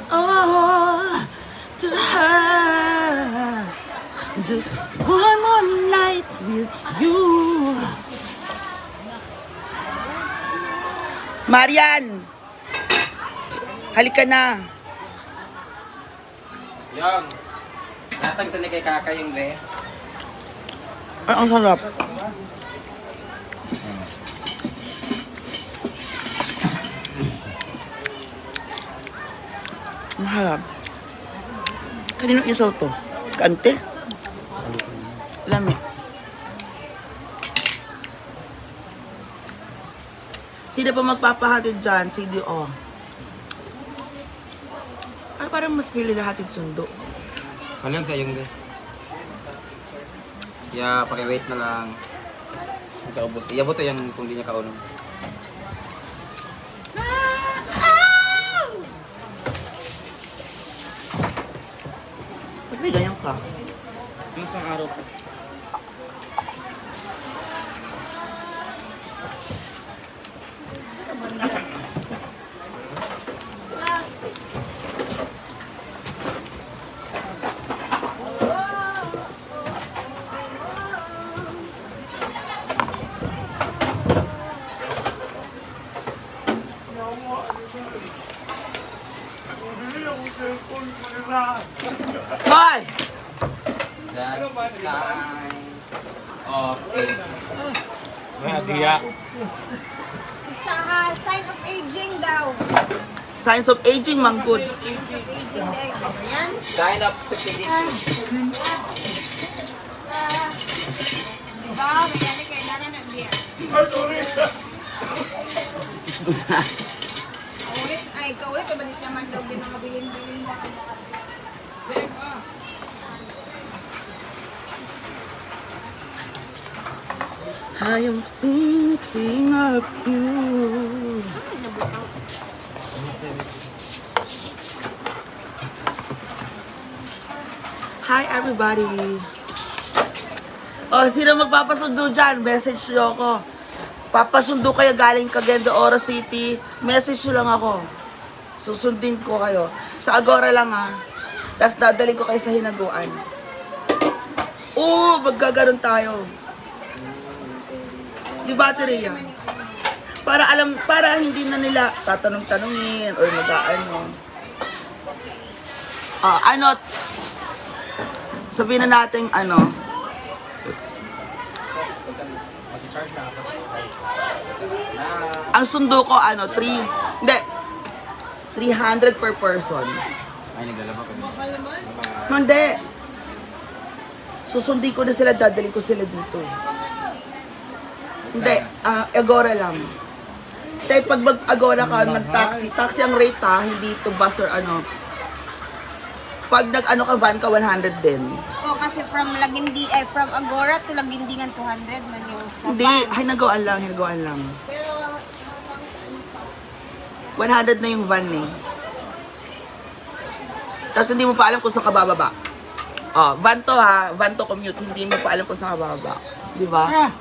all to her. Just one more night with you. Marian, halika na. Yung, natang sa kay kaka yung be. Ay, ang sarap. Ang harap. Kanino isaw to? Kante? Lami. Sino pa magpapahatid dyan? CDO. Ay, parang mas pili na hatid sundo. Walang sa yung be. Ya, paki-wait na lang. Sa ubos. Iyabot to yan kung di niya kaulong. Ba't may ganyan ka? Isang araw pa. Hoy! That's sign. Okay. Diya. Sign of aging daw. Signs of aging, manggod. Aging daw. Yan. Sign up stupidity. Diba? Magani kay Nana ng beer. Kaulit. Kabalis naman daw din ang kabilin-bilin. I am thinking of you. Hi everybody. Oh, sino magpapasundo dyan? Message nyo ako. Papasundo kayo galing Cagayan de Oro City. Message nyo lang ako. Susundin ko kayo. Sa Agora lang ha. Tapos dadaling ko kayo sa Hinaguan. Oo, maggaganon tayo. Di ba, Terea? Para hindi na nila tatanong-tanongin or mag-ano. Sabihin na natin ang sundo ko 300 per person. Ay, naglalaba ko. Hindi. Susundin ko na sila, dadaling ko sila dito. Hindi, Agora lang. Kaya pag mag-Agora ka, nag-taxi, taxi ang rate hindi to bus or Pag nag-ano ka, van ka, 100 din. Oh, kasi from Agora to Lagindingan 200 man yung sa Hindi, hinagaan lang. Pero 100 na yung van eh. Tapos hindi mo pa alam kung saan ka bababa. Oh, van to commute, hindi mo pa alam kung saan ka bababa. Di ba?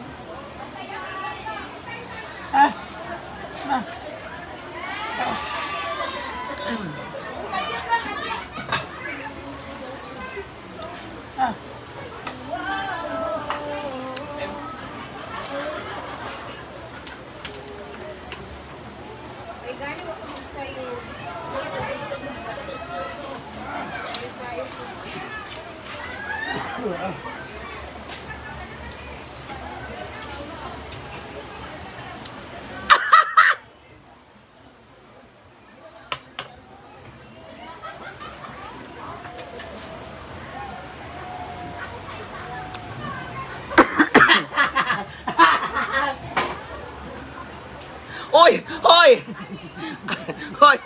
ay gani wa ko sa'yo. Hoy! Hoy! Hoy!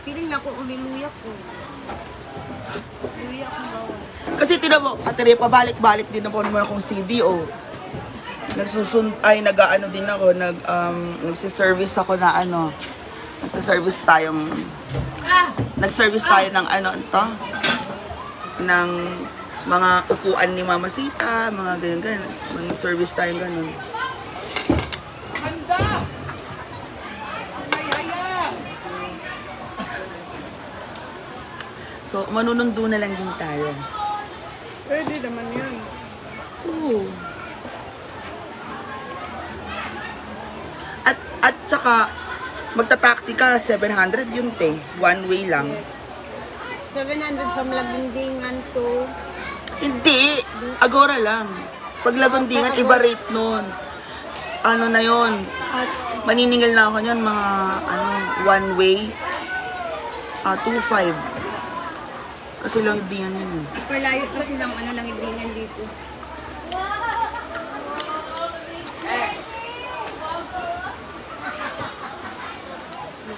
Piling na ko umiluyak ko. Luyak ko bawal. Kasi tinan mo, Ate, pabalik-balik din na po naman akong CDO. Nagsusun, ay nag-ano din ako, nagsiservice ako na Nagsa-service tayong... Nag-service tayo ng ano ito? Ng mga upuan ni Mama Sita, mga ganyan-ganyan. Mag-service tayong ganun. So, manunundo na lang din tayo. Pwede naman yan. Oo. At saka, magta-taxi ka, 700 yun te. One way lang. Yes. 700 from Lagindingan to... Hindi! Agora lang. Pag Lagundingan, iba rate nun. Ano na yon? At Maniningil na ako niyan, mga one way. 2.5. Kasi Lagundingan yun. super layo kasi ng Lagindingan dito.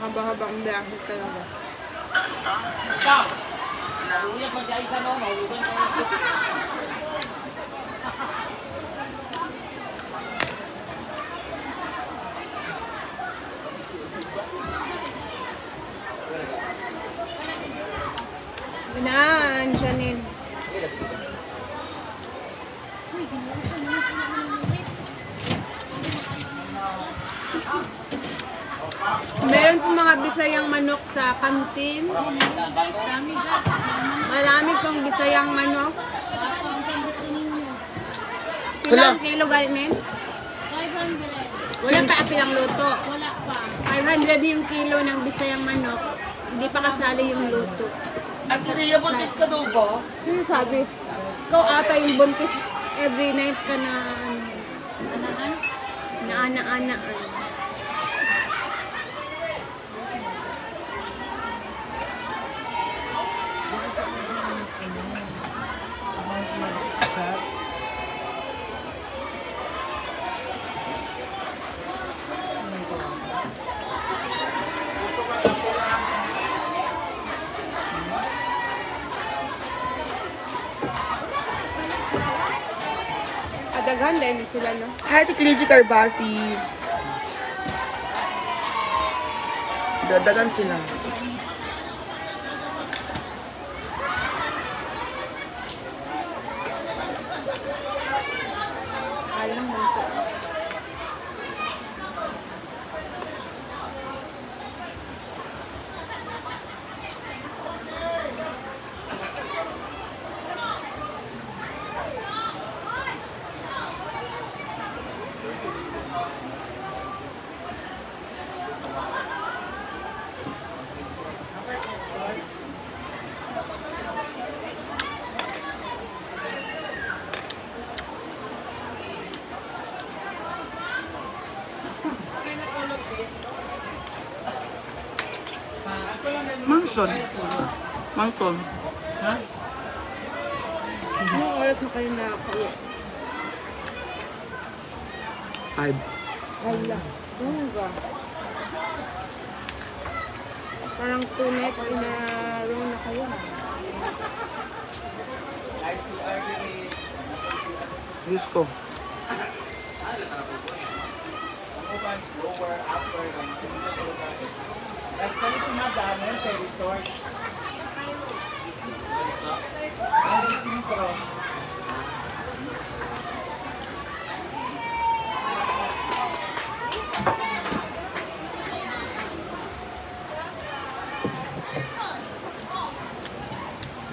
Mahaba-haba ang biyahe talaga. Naan, Janine. Meron po mga Bisayang manok sa kantin. Guys, dami guys. Marami pong Bisayang manok. Ang saan gusto ninyo? Ilang kilo ganyan? 500. Wala pa pilang luto. Wala pa. 500 yung kilo ng Bisayang manok. Hindi pa kasali yung luto. At Rhea, buntis ka daw ba? Sino sabi? Ikaw ata yung buntis every night ka na ana-anaan. Adaghan dahil sila, no? Hi, Tikliji Carbasi. Dadagan sila. Alam mo ito. Manson. Manson. Ha? Anong oras na kayo nakakauwi? 5. Wala. Ano ba? Parang 2 nights in a row na kayo. Diyos ko.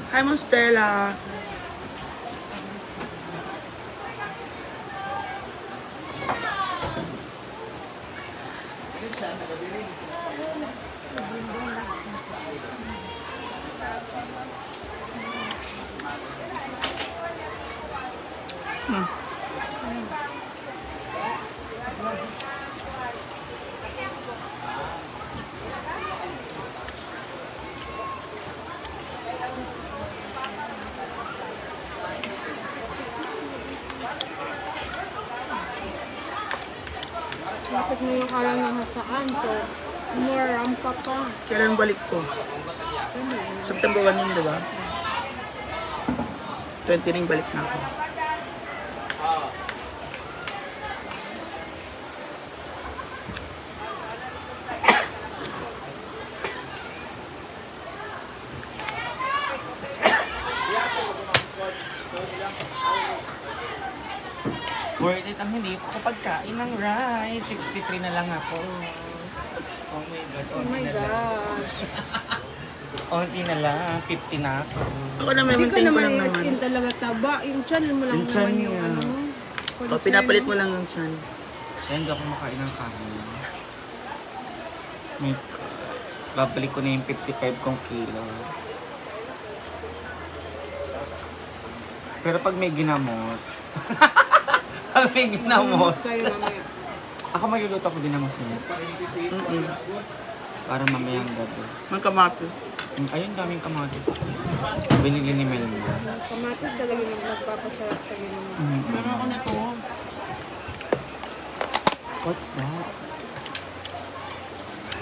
Hi, Monstella. Bakit ngayon ka lang nakasaan? So, more rampa pa. Kailan balik ko? September 1 yun, di ba? 20 ring balik na ako. ang hindi ko kapag kain ng rice. 63 na lang ako. Oh my God. Oh my gosh. Onti na lang. 50 na ako. Ako na may Hindi ka maintain ko naman lang yung naman. skin talaga taba. Yung chan mo lang Yung chan naman yung niya. ano. O, pinapalit mo lang yung chan. Kaya hindi ako makain ng kanin. May, babalik ko na yung 55 kong kilo. Pero pag may ginamos, pag may ginamos, Kayo mamaya. ako magluluto ko ginamos niya. Para mamayang gabi. Ang kamati. Ayun, daming kamatis. Binili ni Melma. Kamatis talaga yung magpapasarap sa ginagawa. Meron ako nito. What's that?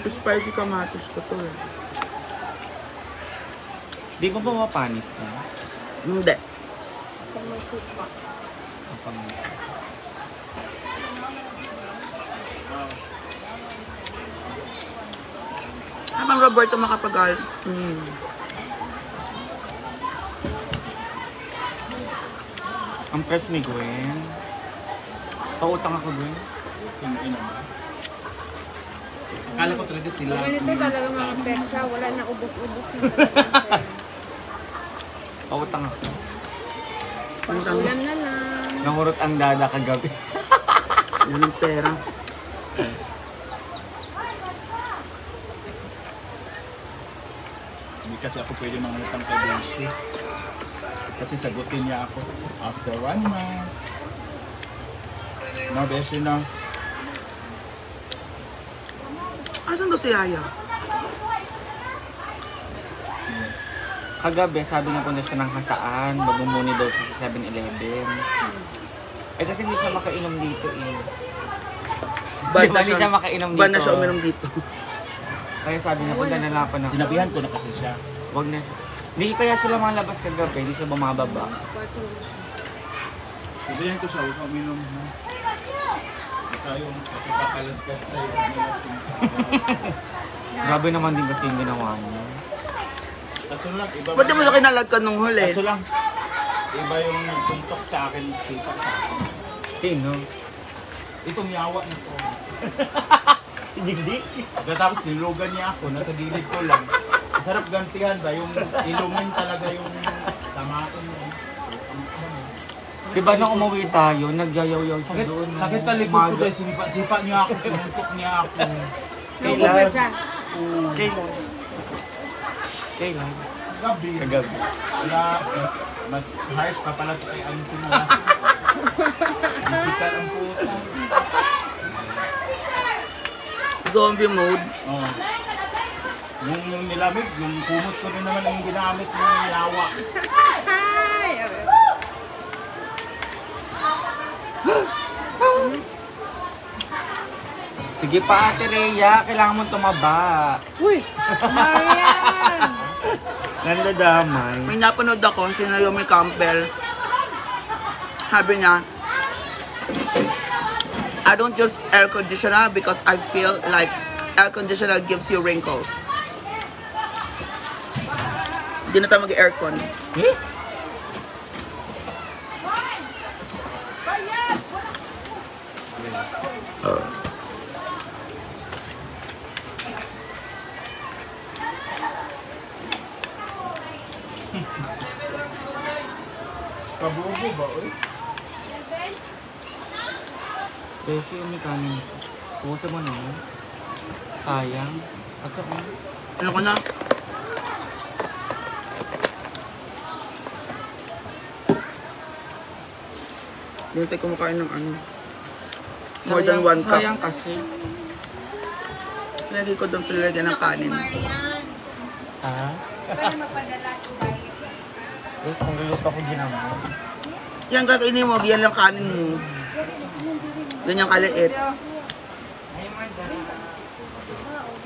Spicy kamatis ko to eh. Di ko ba mapanis na? Hindi. Pag may soup pa. Habang Roberto makapagal. Ang press ni Gwen. Pautang ako, Gwen. Akala ko talaga sila. Pag ganito talaga mga petsa, wala na ubos-ubos na talaga. Pautang ako. Ulam na lang. Nangurot ang dada kagabi. Yan ang pera. Hindi kasi ako pwede mangutang kay Benji. Kasi sagutin niya ako after 1 month. No, Benji, no. Asan to si Yaya? Kagabi, sabi na punta siya ng hasaan. Magmumuni daw siya sa 7-Eleven. Eh kasi hindi siya makainom dito eh. Bad Di ba na hindi siya siya, makainom bad na dito? siya uminom dito. Kaya sabi niya, punta na lang ako ng... Sinabihan ko na kasi siya. Wag na. Hindi kaya sila malabas kagabi, hindi siya bumababa. Sinabihan ko siya, huwag kang uminom. Ha? Ikaw yung kapakalantat sa'yo. Grabe naman din kasi yung ginawa niya. Kaso lang, iba Ba't di mo siya kinalagkan nung huli? Kaso lang, iba yung suntok sa akin, sipak sa akin. Sino? Itong yawa na to. Hindi. Pagkatapos nilugan niya ako, nasa gilid ko lang. Sarap gantihan ba? Yung ilumin talaga yung samain mo. Diba nung umuwi tayo, nagyayaw-yaw siya Sakit, doon. sakit sa likod ko dahil sipa niya ako, sinuntok niya ako. Naubos na siya. Kailan? Kailan? Gabi. Kagabi. Wala, mas harsh pa pala kay Ansin mo. Bisikal ang puta. Zombie mode. Oh. Yung nilamig, yung kumot ko rin naman yung ginamit ng yawa. Sige pa Ate Rhea, kailangan mo tumaba. Uy! Marian! Nandadamay. May napanood ako, si Naomi Campbell. Sabi niya, I don't use air conditioner because I feel like air conditioner gives you wrinkles. Hindi na tayo mag-aircon. Eh? Kabubo ba, oy? Kasi yung may kanin. Pusa mo na yun. Sayang. At saka, Ano ko na? Hindi tayo kumakain ng ano. More than 1 cup. sayang kasi. Lagi ko doon sila lagyan ng kanin. Marian, Ha? kaya magpadala ko tayo. Yes, kung luluto ko ginamos. Yan kakainin mo, yan lang kanin mo. Yan yung kaliit.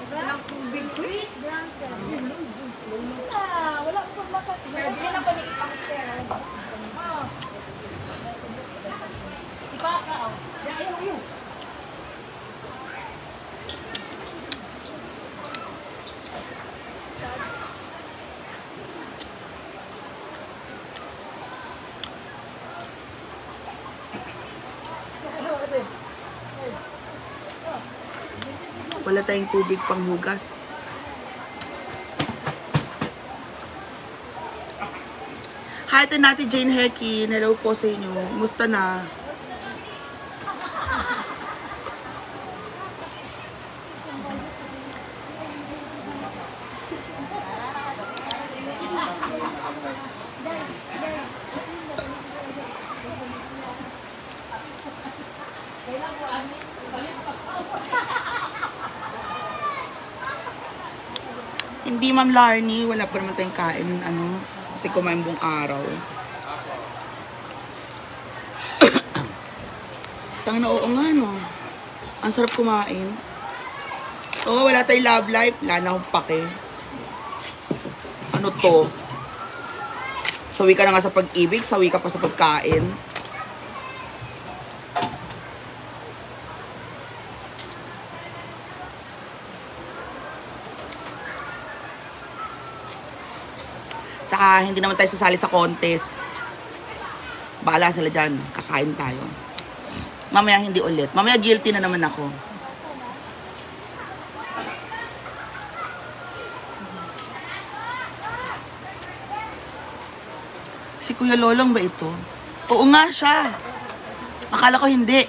Walang tubig ko eh. Wala tayong tubig pang hugas. Hi to Nati Jane Hecky. Hello po sa inyo. Musta na? Hindi, Ma'am Larnie. Wala pa naman tayong kain. Hindi kumain buong araw. Tang na, oo nga, no? Ang sarap kumain. Oo, wala tayong love life. Wala na akong pake. Ano to? Sawi ka na nga sa pag-ibig. Sawi ka pa sa pagkain. Tsaka hindi naman tayo sasali sa contest. Baala sila dyan. Kakain tayo. Mamaya hindi ulit. Mamaya guilty na naman ako. Si Kuya Lolong ba ito? Oo nga siya. Akala ko hindi.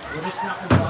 Ulis na ako ba?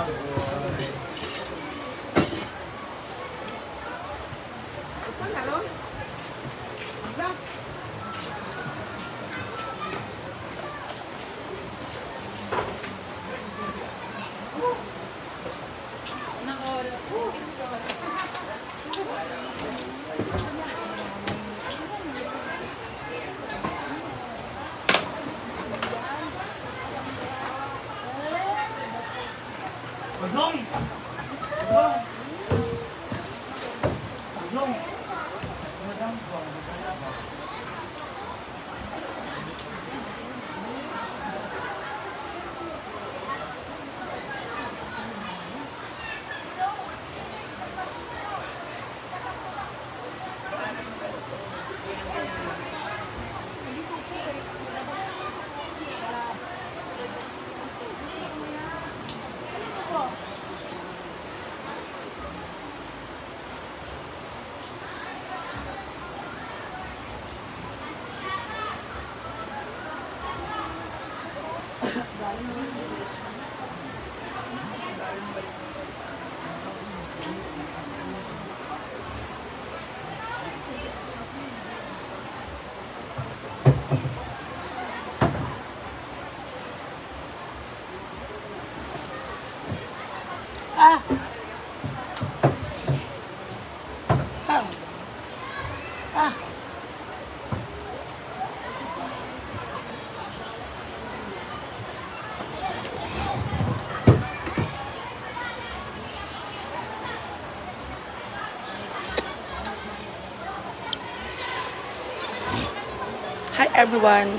Hi everyone.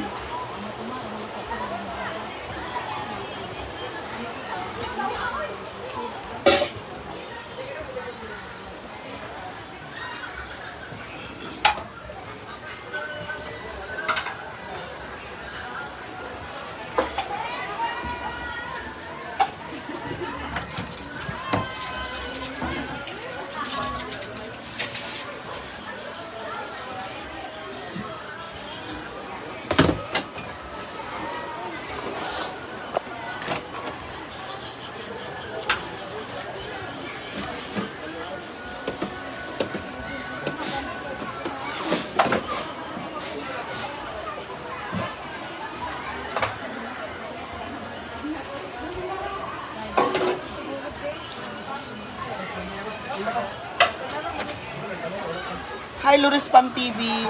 Hi, Luris Pam TV.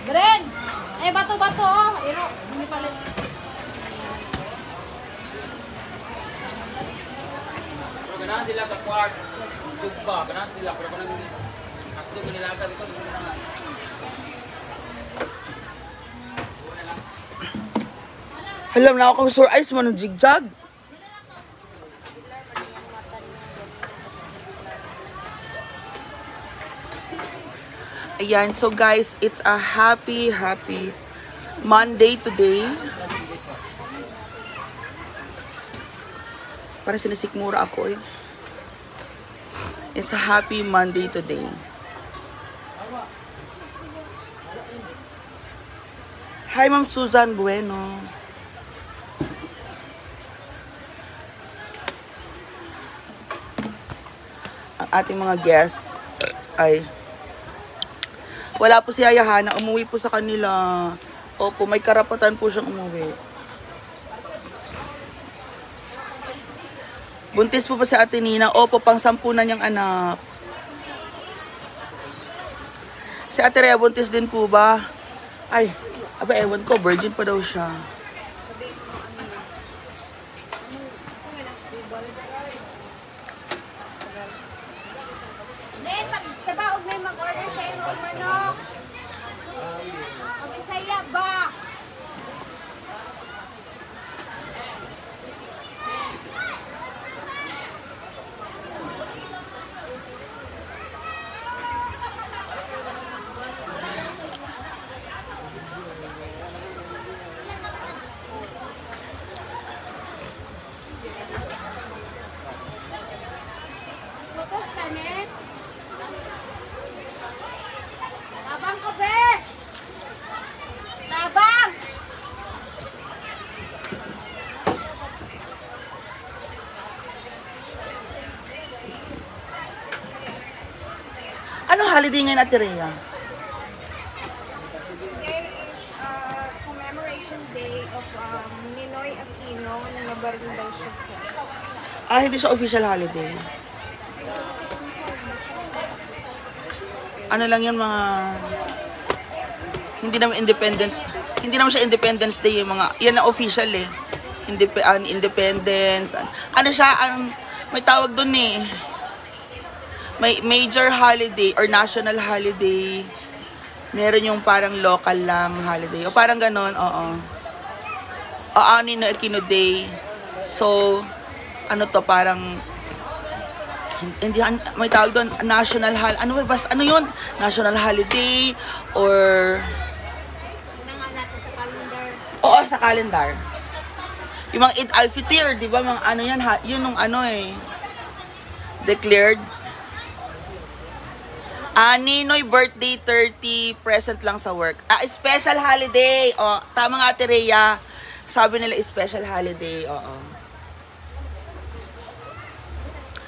Bren! Eh, bato-bato oh. Iro, hindi palit. Pero ganahan sila kakwart. Sugba, ganahan sila. Pero kung nang akto ginilagan ito, ganahan. Alam na ako kung sure eyes mo ng jigjag. Ayan, so guys, it's a happy Monday today. Para sinisikmura ako eh. It's a happy Monday today. Hi, Ma'am Susan Bueno. Ang ating mga guest ay wala po si Ayahana, umuwi po sa kanila. Opo, may karapatan po siyang umuwi. Buntis po ba si Ate Nina? Opo, pang 10 na niyang anak. Si Ate Rhea, buntis din po ba? Ay, aba ewan ko, virgin pa daw siya. Then, pag sa baog na yung mag-order sa iyo ng manok. Kabisaya ba? Bukas ka, Net. Tabang ko, be! Tabang! Anong holiday ngayon, Ate Rhea? Today is commemoration day of Ninoy Aquino. Nabaril daw siya sa... Ah, hindi siya official holiday. Ano lang yun, mga... Hindi naman Independence... Hindi naman siya Independence Day, yung mga... Yan ang official eh. Independence... Ano siya, may tawag dun eh. May major holiday or national holiday. Meron yung parang local lang holiday. O parang ganon, oo. O Ninoy Aquino Day. So, ano to, parang... Hindi, may tawag doon, national holiday. Ano ba, basta, ano yun? National holiday or... Nangan natin sa calendar. Oo, sa calendar. Yung mga Eid al-Fitr, di ba? Mga ano yan, yun nung ano eh. Declared. Ninoy birthday 30, present lang sa work. Special holiday. O, tama nga, Ate Rhea. Sabi nila, special holiday. Oo.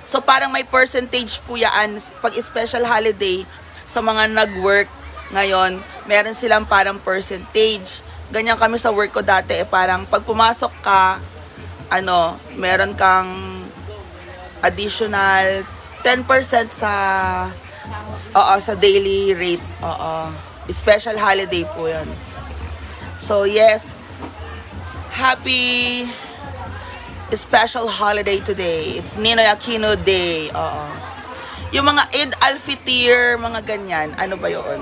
So, parang may percentage po yan. Pag special holiday, sa mga nag-work ngayon, meron silang parang percentage. Ganyan kami sa work ko dati. Parang pag pumasok ka, meron kang additional 10% sa daily rate. Oo. Special holiday po yan. So, yes. Happy special holiday today. It's Ninoy Aquino Day. Oo. Yung mga Eid al-Fitr, mga ganyan, ano ba yun?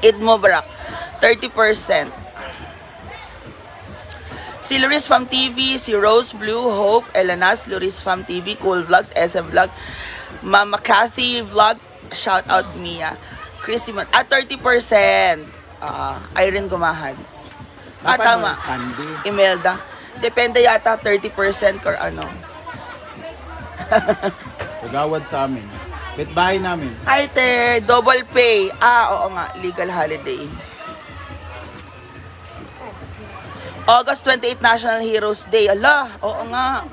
Eid Mubarak, 30%. Si Luris Fam TV, si Rose Blue, Hope, Elanas, Luris Fam TV, Cool Vlogs, SM Vlog, Mama Cathy Vlog, shout out Mia. Christy Man, 30%. Irene Gumahad. Dapat tama. Sunday. Imelda. Depende yata 30% or ano. Pagawad sa amin. Pitbahay namin. Ay, te, double pay. Oo nga, legal holiday. August 28, National Heroes Day. Ala, oo nga.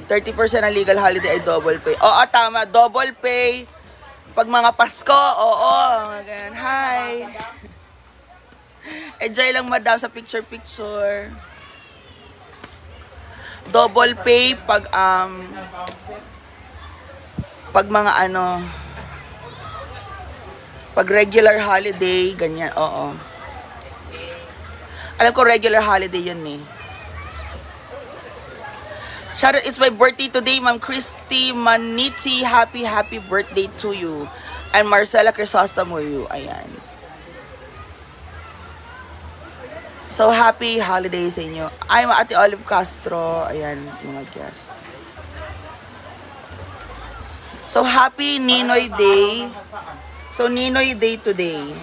30% ng legal holiday ay double pay. Oo, tama, double pay. Pag mga Pasko, oo. Ganyan. Hi. Enjoy lang madam sa picture-picture. Double pay pag mga ano, pag regular holiday, ganyan, oo. Alam ko regular holiday yun eh. Shout out, it's my birthday today, Ma'am Christy Maniti. Happy birthday to you. And Marcela Crisostomo, you. Ayan. So, happy holidays sa inyo. I'm Ate Olive Castro. Ayan, mga guests. So, happy Ninoy Day. So, Ninoy Day today.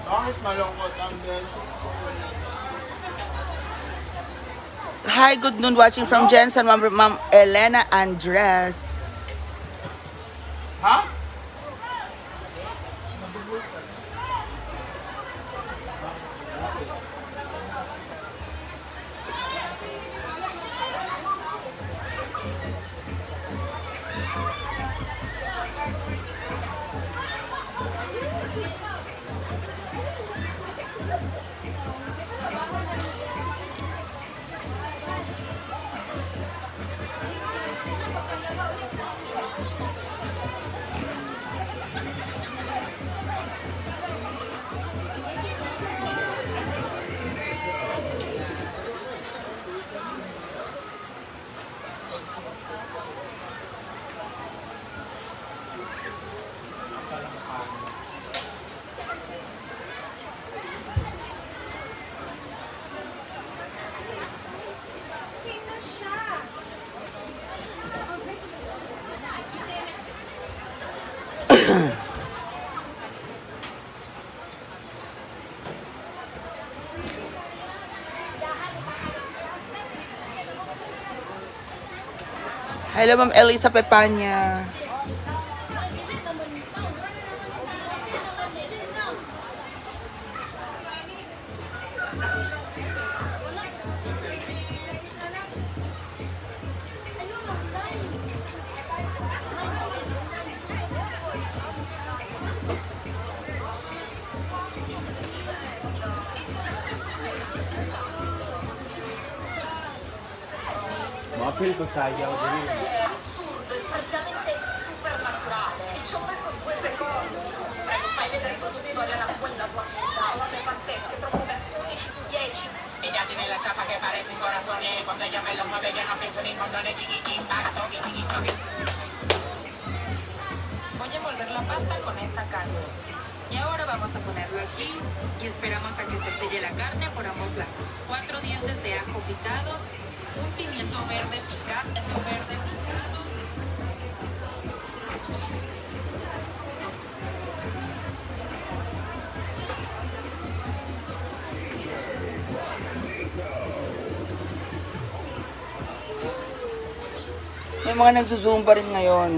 Bakit malungkot ang beso? Hi, good noon. Watching from Jensen, Ma'am Elena Andres. Ha? Sino siya? Hello, Ma'am Elisa Pepanya. Mapil ko sayaw din. Assurdo, è praticamente supernaturale. E ci ho messo 2 secondi. Ti prego, fai vedere questo tutorial da quella tua puta. Guarda, è pazzesco, è troppo bello. 10 su 10. Ella tiene la chapa que parece corazones. Cuando ella me lo mueve, ya no pienso ni montones. Chiquitín, para, toque, toque, toque. Voy a envolver la pasta con esta carne. Y ahora vamos a ponerlo aquí y esperamos a que se selle la carne por ambos lados. 4 dientes de ajo picados, un pimiento verde picado. May mga nagsusumba rin ngayon.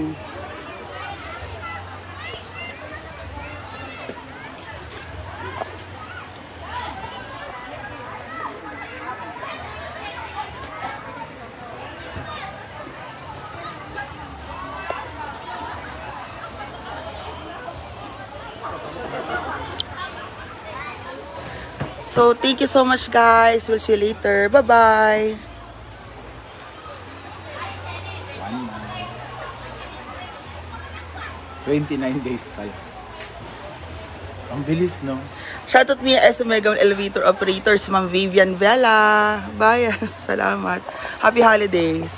So, thank you so much, guys. We'll see you later. Bye-bye. 1 month. 29 days pala. Ang bilis, no? Shoutout me as Omega Elevator Operators, Ma'am Vivian Vela. Bye. Salamat. Happy holidays.